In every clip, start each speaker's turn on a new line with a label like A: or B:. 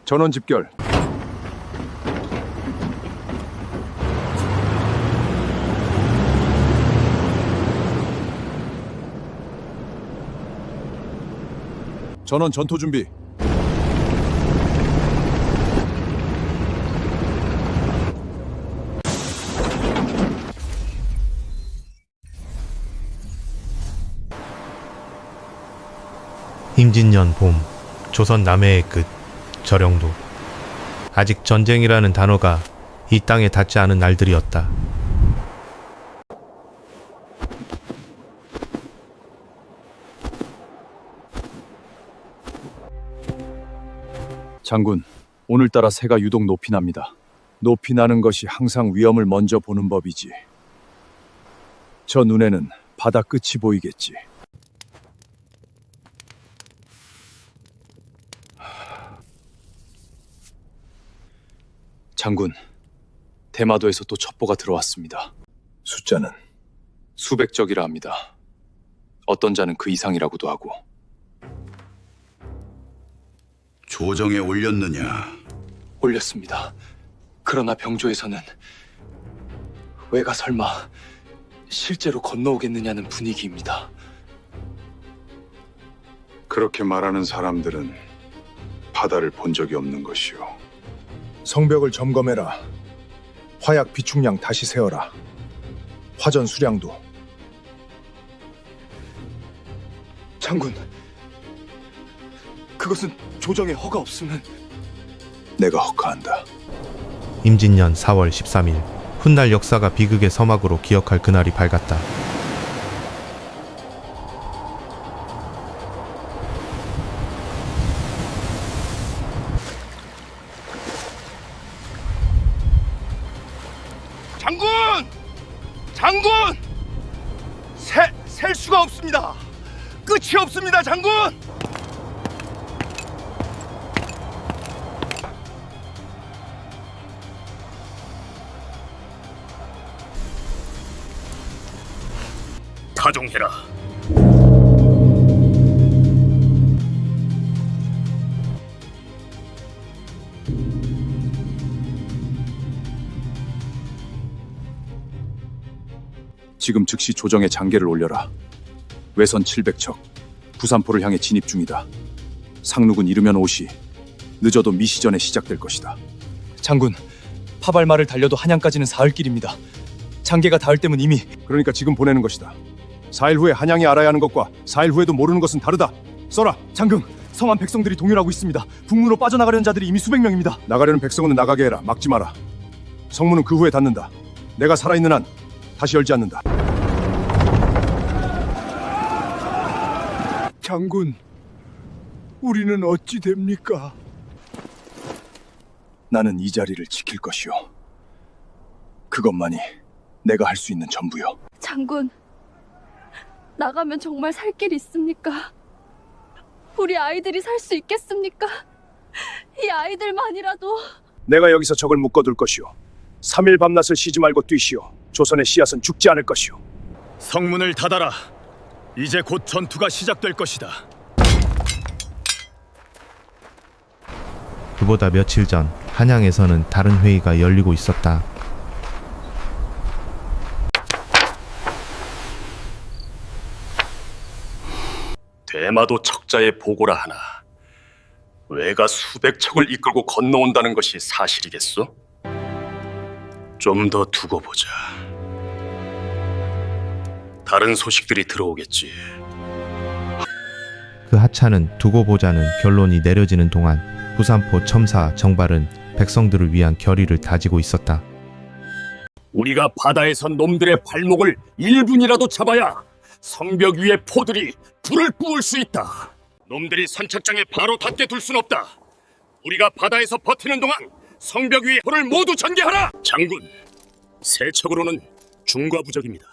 A: 전원 집결. 전원 전투 준비.
B: 임진년 봄, 조선 남해의 끝, 절영도. 아직 전쟁이라는 단어가 이 땅에 닿지 않은 날들이었다.
A: 장군, 오늘따라 새가 유독 높이 납니다. 높이 나는 것이 항상 위험을 먼저 보는 법이지. 저 눈에는 바다 끝이 보이겠지. 장군, 대마도에서 또 첩보가 들어왔습니다. 숫자는? 수백 적이라 합니다. 어떤 자는 그 이상이라고도 하고.
C: 조정에 올렸느냐?
A: 올렸습니다. 그러나 병조에서는 왜가 설마 실제로 건너오겠느냐는 분위기입니다.
C: 그렇게 말하는 사람들은 바다를 본 적이 없는 것이오.
D: 성벽을 점검해라. 화약 비축량 다시 세어라. 화전 수량도.
A: 장군, 그것은 조정의 허가 없으면 내가 허가한다.
B: 임진년 4월 13일, 훗날 역사가 비극의 서막으로 기억할 그날이 밝았다.
A: 장군! 장군! 셀 수가 없습니다. 끝이 없습니다, 장군!
E: 가종해라.
A: 지금 즉시 조정에 장계를 올려라. 외선 700척, 부산포를 향해 진입 중이다. 상륙은 이르면 오시, 늦어도 미시전에 시작될 것이다.
F: 장군, 파발마를 달려도 한양까지는 사흘길입니다. 장계가 닿을 때면 이미...
A: 그러니까 지금 보내는 것이다. 4일 후에 한양이 알아야 하는 것과 4일 후에도 모르는 것은 다르다. 써라.
F: 장군, 성안 백성들이 동요하고 있습니다. 북문으로 빠져나가려는 자들이 이미 수백 명입니다.
A: 나가려는 백성은 나가게 해라. 막지 마라. 성문은 그 후에 닫는다. 내가 살아있는 한 다시 열지 않는다.
D: 장군, 우리는 어찌 됩니까?
A: 나는 이 자리를 지킬 것이오. 그것만이 내가 할 수 있는 전부요.
G: 장군, 나가면 정말 살 길 있습니까? 우리 아이들이 살 수 있겠습니까? 이 아이들만이라도...
A: 내가 여기서 적을 묶어둘 것이오. 3일 밤낮을 쉬지 말고 뛰시오. 조선의 씨앗은 죽지 않을 것이오.
E: 성문을 닫아라. 이제 곧 전투가 시작될 것이다.
B: 그보다 며칠 전 한양에서는 다른 회의가 열리고 있었다.
E: 대마도 척자의 보고라 하나. 왜가 수백 척을 이끌고 건너온다는 것이 사실이겠소? 좀 더 두고 보자. 다른 소식들이 들어오겠지.
B: 그 하찮은 두고 보자는 결론이 내려지는 동안 부산포 첨사 정발은 백성들을 위한 결의를 다지고 있었다.
E: 우리가 바다에서 놈들의 발목을 1분이라도 잡아야 성벽 위에 포들이 불을 뿜을 수 있다. 놈들이 선착장에 바로 닿게 둘 순 없다. 우리가 바다에서 버티는 동안 성벽 위에 포를 모두 전개하라. 장군, 세척으로는 중과부적입니다.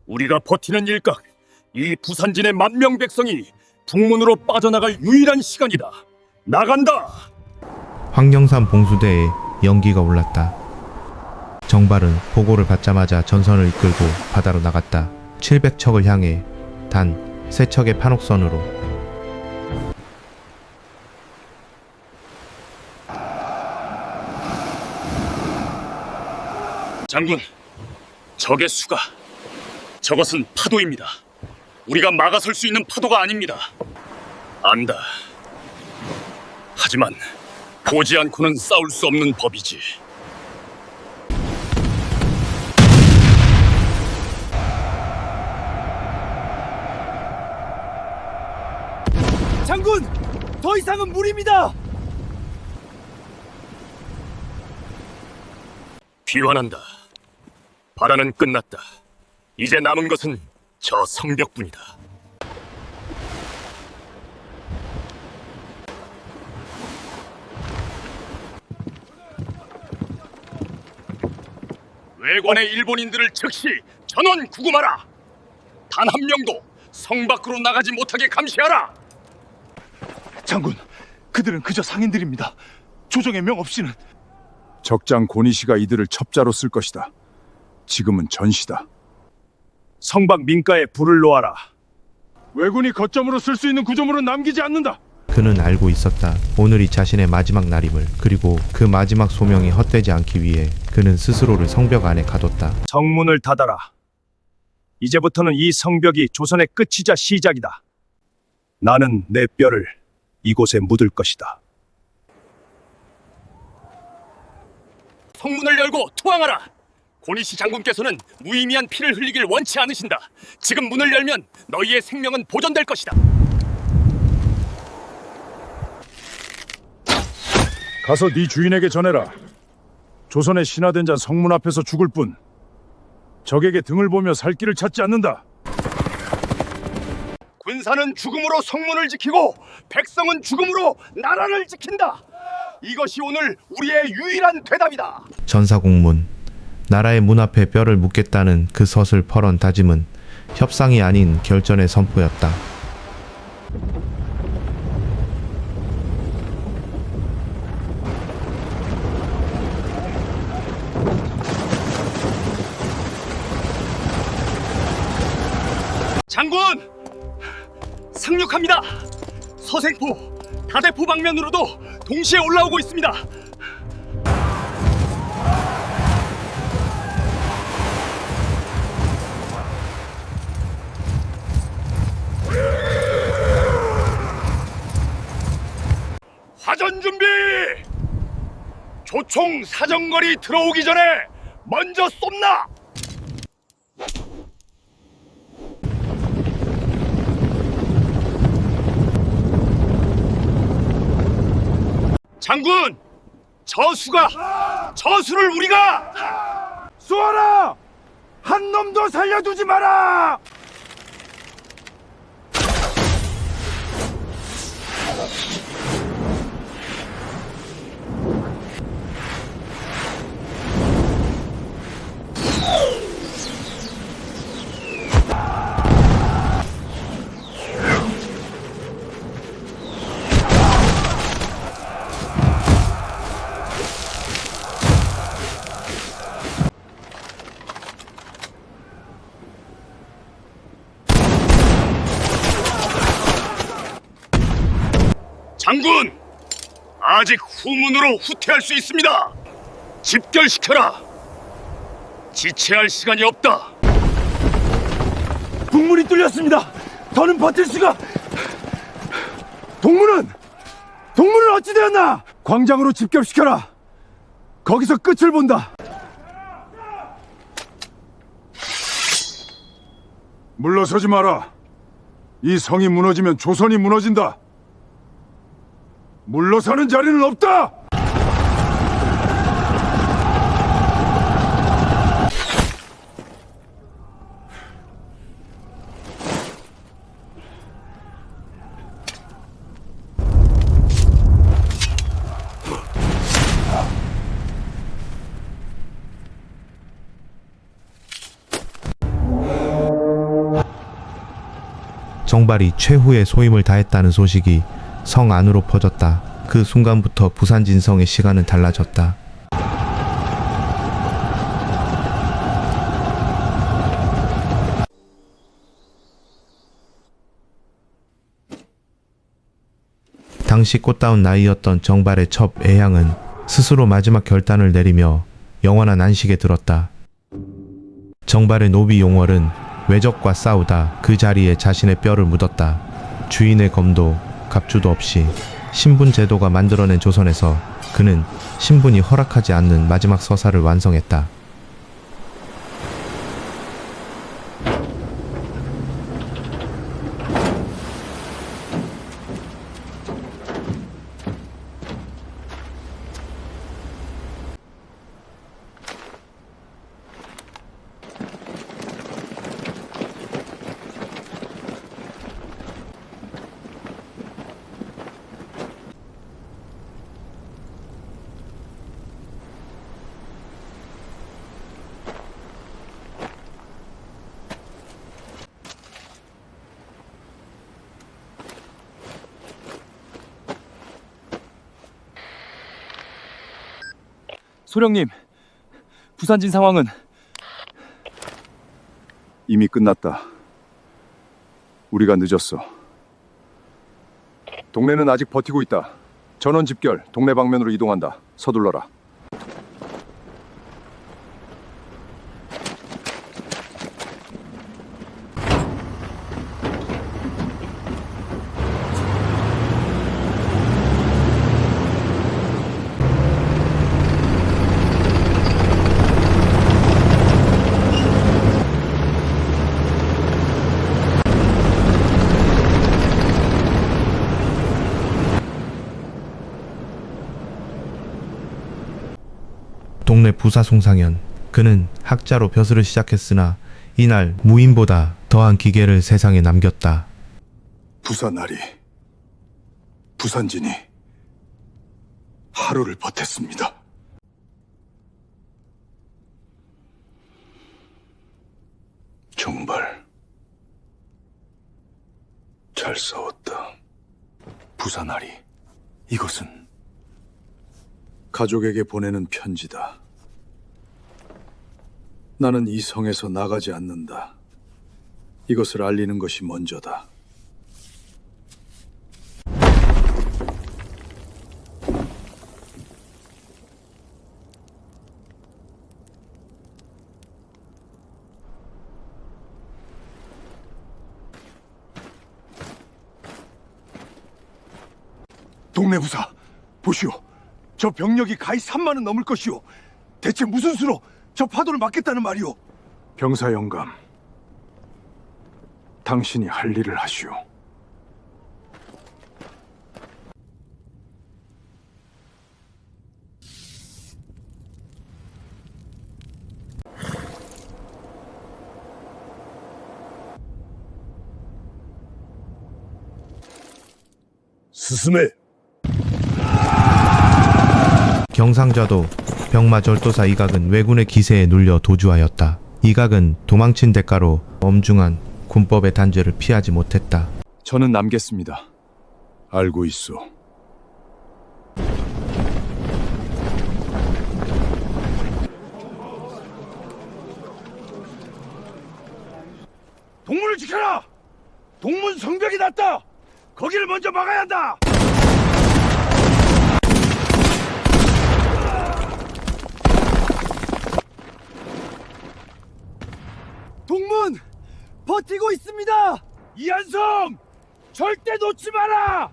E: 우리가 버티는 일각, 이 부산진의 만명 백성이 북문으로 빠져나갈 유일한 시간이다. 나간다.
B: 황령산 봉수대에 연기가 올랐다. 정발은 보고를 받자마자 전선을 이끌고 바다로 나갔다. 700척을 향해 단 3척의 판옥선으로.
E: 장군, 적의 수가. 저것은 파도입니다. 우리가 막아설 수 있는 파도가 아닙니다. 안다. 하지만 보지 않고는 싸울 수 없는 법이지.
F: 장군, 더 이상은 무리입니다.
E: 귀환한다. 바다는 끝났다. 이제 남은 것은 저 성벽뿐이다. 외관의 일본인들을 즉시 전원 구금하라. 단 한 명도 성 밖으로 나가지 못하게 감시하라.
D: 장군, 그들은 그저 상인들입니다. 조정의 명 없이는.
A: 적장 고니시가 이들을 첩자로 쓸 것이다. 지금은 전시다.
D: 성박 민가에 불을 놓아라. 왜군이 거점으로 쓸 수 있는 구조물은 남기지 않는다.
B: 그는 알고 있었다. 오늘이 자신의 마지막 날임을. 그리고 그 마지막 소명이 헛되지 않기 위해 그는 스스로를 성벽 안에 가뒀다.
D: 성문을 닫아라. 이제부터는 이 성벽이 조선의 끝이자 시작이다. 나는 내 뼈를 이곳에 묻을 것이다.
E: 성문을 열고 투항하라. 고니시 장군께서는 무의미한 피를 흘리길 원치 않으신다. 지금 문을 열면 너희의 생명은 보존될 것이다.
A: 가서 네 주인에게 전해라. 조선의 신하된 자 성문 앞에서 죽을 뿐 적에게 등을 보며 살 길을 찾지 않는다.
E: 군사는 죽음으로 성문을 지키고 백성은 죽음으로 나라를 지킨다. 이것이 오늘 우리의 유일한 대답이다.
B: 전사공문. 나라의 문 앞에 뼈를 묻겠다는 그 서슬퍼런 다짐은 협상이 아닌 결전의 선포였다.
E: 장군! 상륙합니다. 서생포, 다대포 방면으로도 동시에 올라오고 있습니다. 화전 준비! 조총 사정거리 들어오기 전에 먼저 쏜다! 장군! 저수를 우리가!
D: 쏘아라! 한 놈도 살려두지 마라!
E: 장군! 아직 후문으로 후퇴할 수 있습니다. 집결시켜라. 지체할 시간이 없다.
D: 북문이 뚫렸습니다. 더는 버틸 수가. 동문은 어찌 되었나? 광장으로 집결시켜라. 거기서 끝을 본다.
C: 물러서지 마라. 이 성이 무너지면 조선이 무너진다. 물러서는 자리는 없다.
B: 정발이 최후의 소임을 다했다는 소식이 성 안으로 퍼졌다. 그 순간부터 부산진성의 시간은 달라졌다. 당시 꽃다운 나이였던 정발의 첩 애향은 스스로 마지막 결단을 내리며 영원한 안식에 들었다. 정발의 노비 용월은 외적과 싸우다 그 자리에 자신의 뼈를 묻었다. 주인의 검도 갑주도 없이 신분 제도가 만들어낸 조선에서 그는 신분이 허락하지 않는 마지막 서사를 완성했다.
F: 소령님, 부산진 상황은?
C: 이미 끝났다. 우리가 늦었어. 동네는 아직 버티고 있다. 전원 집결, 동네 방면으로 이동한다. 서둘러라.
B: 동네 부사 송상현. 그는 학자로 벼슬을 시작했으나 이날 무인보다 더한 기계를 세상에 남겼다.
C: 부산아리, 부산진이 하루를 버텼습니다. 정말 잘 싸웠다. 부산아리, 이것은 가족에게 보내는 편지다. 나는 이 성에서 나가지 않는다. 이것을 알리는 것이 먼저다. 동네 부사, 보시오. 저 병력이 가히 3만은 넘을 것이오. 대체 무슨 수로 저 파도를 막겠다는 말이오? 병사 영감, 당신이 할 일을 하시오.
D: 스스메,
B: 경상좌도 병마 절도사 이각은 왜군의 기세에 눌려 도주하였다. 이각은 도망친 대가로 엄중한 군법의 단죄를 피하지 못했다.
A: 저는 남겠습니다.
C: 알고 있소.
D: 동문을 지켜라! 동문 성벽이 났다! 거기를 먼저 막아야 한다! 동문! 버티고 있습니다! 이한성! 절대 놓지 마라!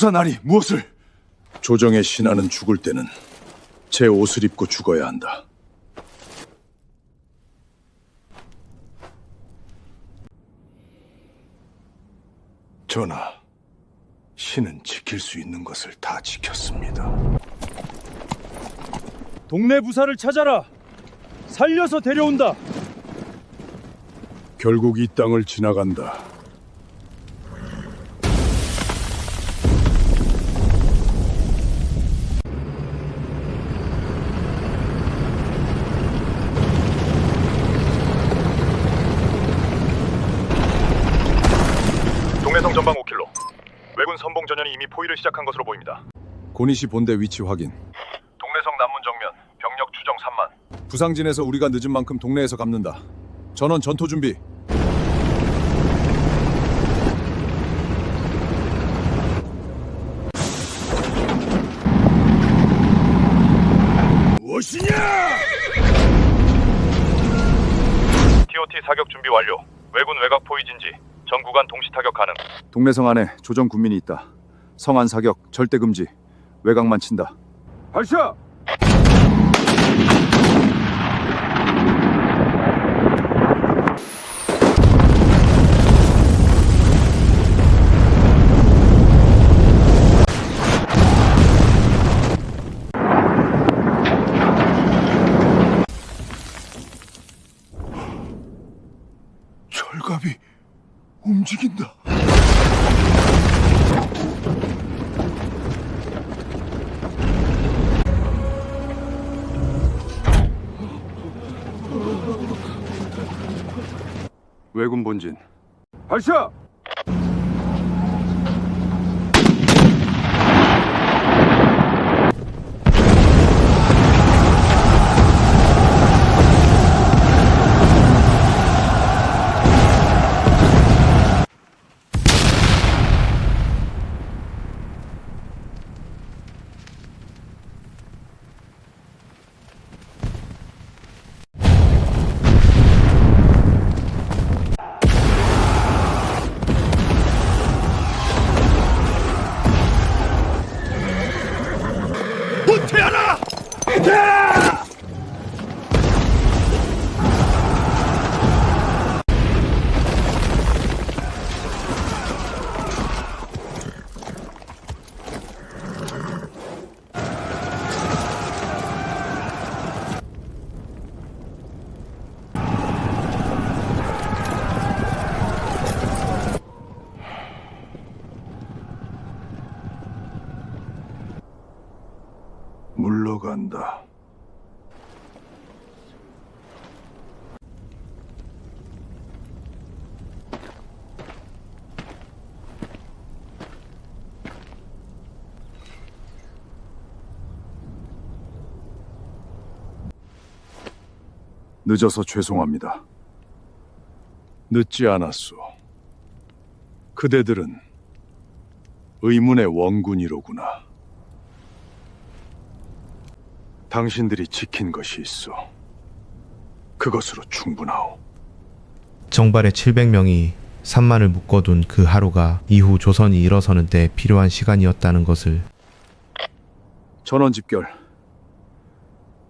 C: 부산아리, 무엇을? 조정의 신하는 죽을 때는 제 옷을 입고 죽어야 한다. 전하, 신은 지킬 수 있는 것을 다 지켰습니다.
D: 동네 부사를 찾아라! 살려서 데려온다!
C: 결국 이 땅을 지나간다.
A: 포위를 시작한 것으로 보입니다. 고니시 본대 위치 확인.
H: 동래성 남문 정면 병력 추정 3만.
A: 부상진에서 우리가 늦은 만큼 동네에서 갚는다. 전원 전투 준비.
C: 무엇이냐?
H: TOT 사격 준비 완료. 왜군 외곽 포위 진지. 전 구간 동시 타격 가능.
A: 동래성 안에 조정 군민이 있다. 성안 사격 절대 금지. 외곽만 친다.
C: 발사! 철갑이 움직인다.
A: 왜군 본진.
C: 발사! 물러간다.
A: 늦어서 죄송합니다. 늦지 않았소. 그대들은 의문의 원군이로구나. 당신들이 지킨 것이 있어. 그것으로 충분하오.
B: 정발의 700명이 3만을 묶어둔 그 하루가 이후 조선이 일어서는 데 필요한 시간이었다는 것을
A: 전원 집결.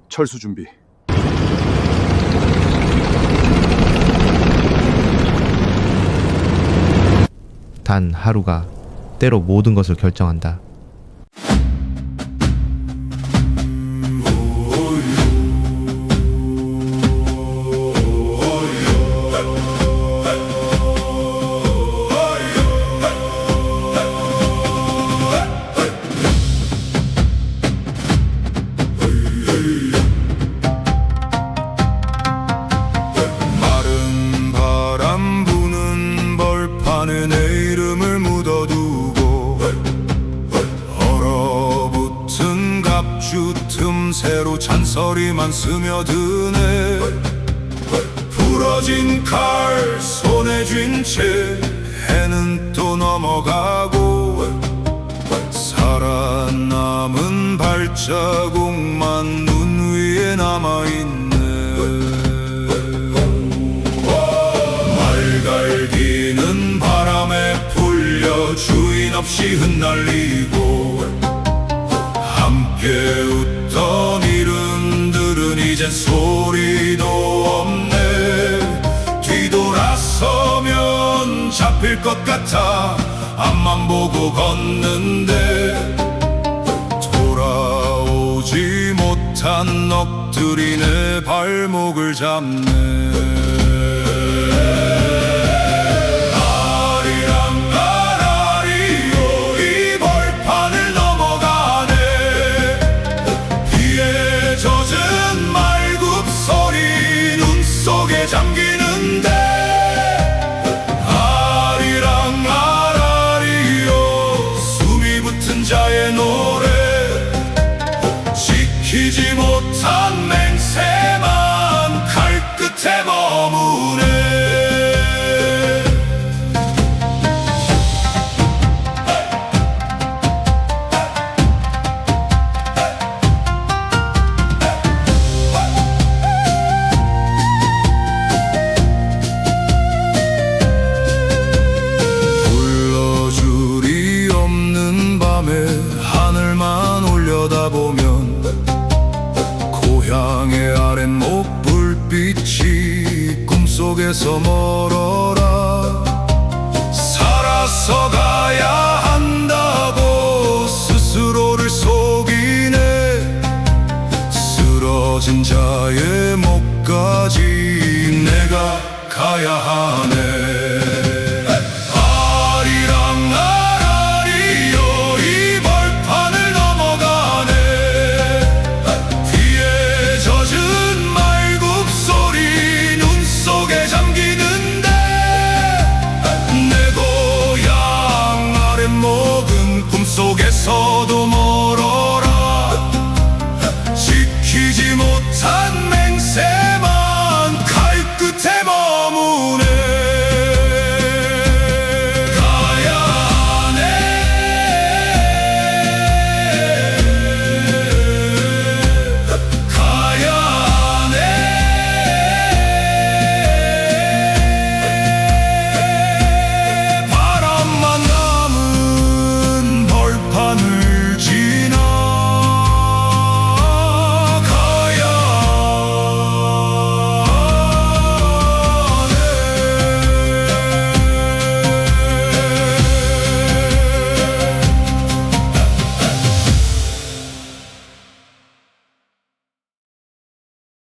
A: 철수 준비.
B: 단 하루가 때로 모든 것을 결정한다.
C: 마른 바람 부는 벌판에 내 이름을 묻어두고 얼어붙은 갑주 틈새로 잔소리만 스며드네. 부러진 칼 손에 쥔 채 해는 또 넘어가고 살아남은 발자국만 눈 위에 남아있네. 말갈기는 바람에 풀려 주인 없이 흩날리고 함께 웃던 이름들은 이젠 소리도 없네. 뒤돌아서면 잡힐 것 같아 앞만 보고 걷는데 돌아오지 못한 넋들이 내 발목을 잡네. 잠기는데 아리랑 아라리요 숨이 붙어 지키지 못한 맹세만 칼 끝에 머무네. 불러줄이 없는 밤에 하늘만 올려다보면 고향의 아랫목 불빛이 꿈속에서 멀어라. 살아서 가야 한다고 스스로를 속이네. 쓰러진 자의 목까지 내가 가야 하네.